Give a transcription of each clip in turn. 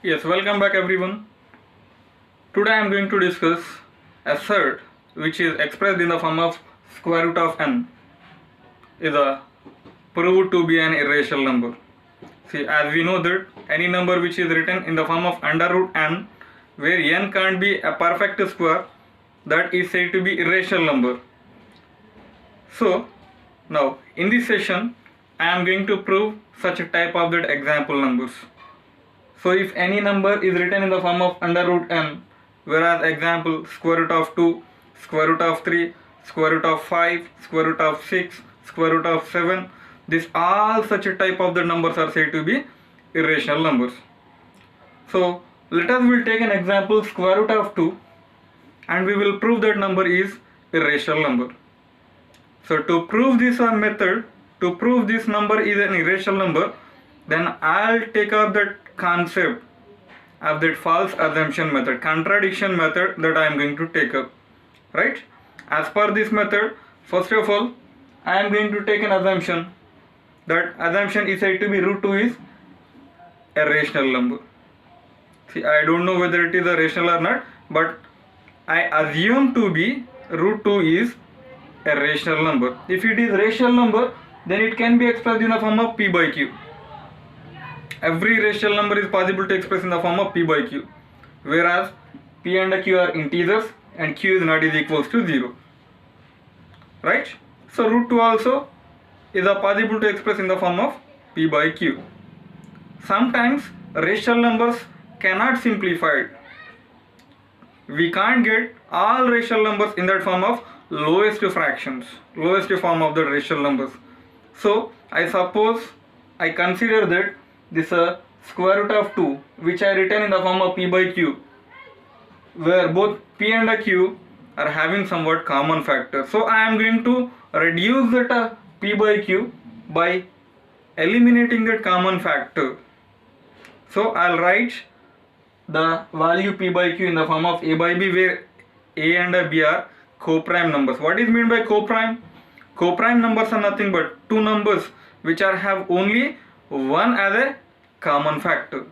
Yes, welcome back everyone. Today I am going to discuss a third which is expressed in the form of square root of n is a proved to be an irrational number. See, as we know that any number which is written in the form of under root n where n can't be a perfect square, that is said to be irrational number. So now in this session I am going to prove such a type of that example numbers. So if any number is written in the form of under root n, whereas example square root of 2, square root of 3, square root of 5, square root of 6, square root of 7, this all such a type of the numbers are said to be irrational numbers. So let us will take an example square root of 2 and we will prove that number is irrational number. So to prove this method, to prove this number is an irrational number, then I'll take up that concept of that false assumption method, contradiction method that I am going to take up. Right? As per this method, first of all, I am going to take an assumption. That assumption is said to be root 2 is a rational number. See, I don't know whether it is a rational or not, but I assume to be root 2 is a rational number. If it is rational number, then it can be expressed in the form of p by q. Every rational number is possible to express in the form of p by q, whereas p and q are integers and q is not is equals to 0. Right? So root 2 also is possible to express in the form of p by q. Sometimes rational numbers cannot simplify it. We can't get all rational numbers in that form of lowest fractions, lowest form of the rational numbers. So I suppose I consider that this square root of 2 which I written in the form of p by q, where both p and q are having somewhat common factor. So I am going to reduce that p by q by eliminating that common factor. So I'll write the value p by q in the form of a by b, where a and b are co-prime numbers. What is meant by co-prime? Co-prime numbers are nothing but two numbers which are have only one as a common factor.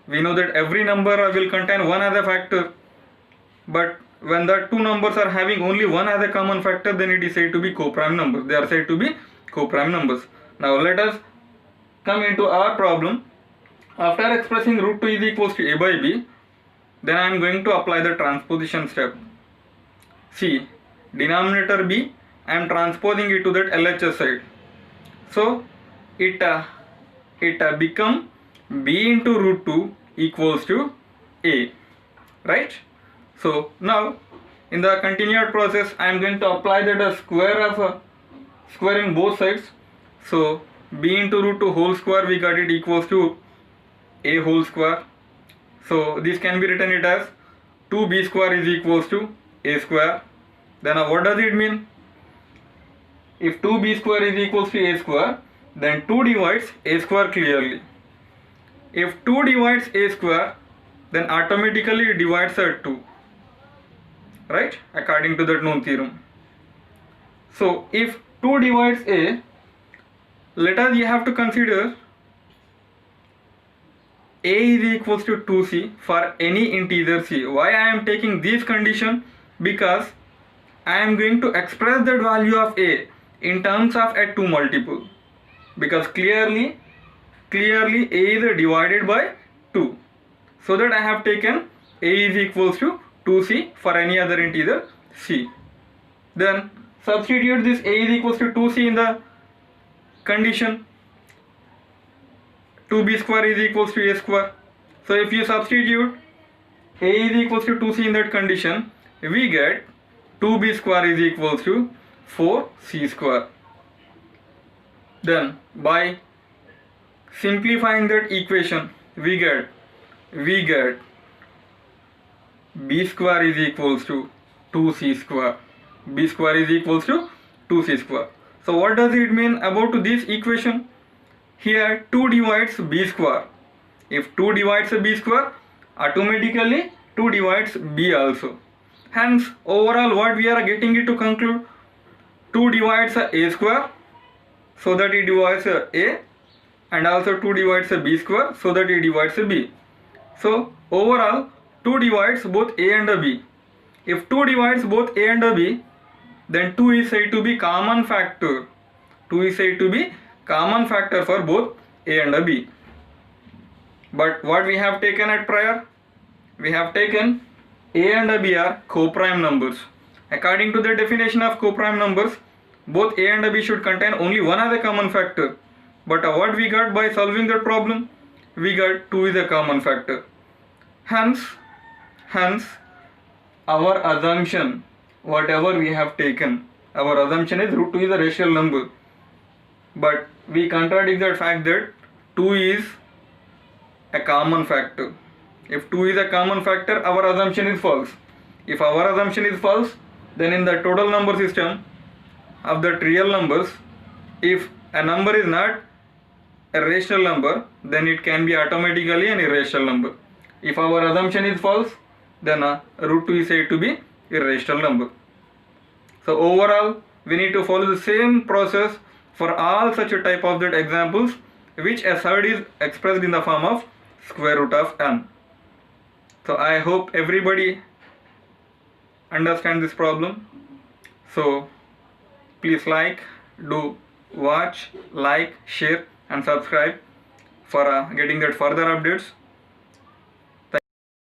We know that every number will contain one as a factor, but when the two numbers are having only one as a common factor, then it is said to be co-prime numbers. They are said to be co-prime numbers. Now let us come into our problem. After expressing root 2 is equals to a by b, then I am going to apply the transposition step. See, denominator b, I am transposing it to that LHS side. So it become b into root 2 equals to a. Right? So now in the continued process I am going to apply that square of square in both sides. So b into root 2 whole square, we got it equals to a whole square. So this can be written it as 2b square is equals to a square. Then what does it mean? If 2b square is equals to a square, then 2 divides a square clearly. If 2 divides a square, then automatically it divides 2. Right? According to that known theorem. So if 2 divides a, let us you have to consider a is equals to 2c for any integer c. Why I am taking this condition? Because I am going to express that value of a in terms of a 2 multiple. Because clearly a is divided by 2. So that I have taken a is equals to 2c for any other integer c. Then substitute this a is equals to 2c in the condition. 2b square is equals to a square. So if you substitute a is equals to 2c in that condition, we get 2b square is equals to 4c square. Then by simplifying that equation, we get b square is equals to 2c square. B square is equals to 2c square. So what does it mean about this equation? Here 2 divides b square. If 2 divides b square, automatically 2 divides b also. Hence overall what we are getting it to conclude, 2 divides a square, so that it divides a, and also 2 divides b square, so that it divides b. So overall 2 divides both a and b. If 2 divides both a and b, then 2 is said to be common factor. 2 is said to be common factor for both a and b. But what we have taken at prior? We have taken a and b are coprime numbers. According to the definition of coprime numbers, both a and b should contain only one as a common factor. But what we got by solving that problem? We got 2 is a common factor. Hence, our assumption, whatever we have taken, our assumption is root 2 is a rational number. But we contradict that fact that 2 is a common factor. If 2 is a common factor, our assumption is false. If our assumption is false, then in the total number system of the real numbers, if a number is not a rational number, then it can be automatically an irrational number. If our assumption is false, then root 2 is said to be irrational number. So overall, we need to follow the same process for all such a type of that examples which assert is expressed in the form of square root of n. So I hope everybody understand this problem. So please watch, like, share and subscribe for getting that further updates.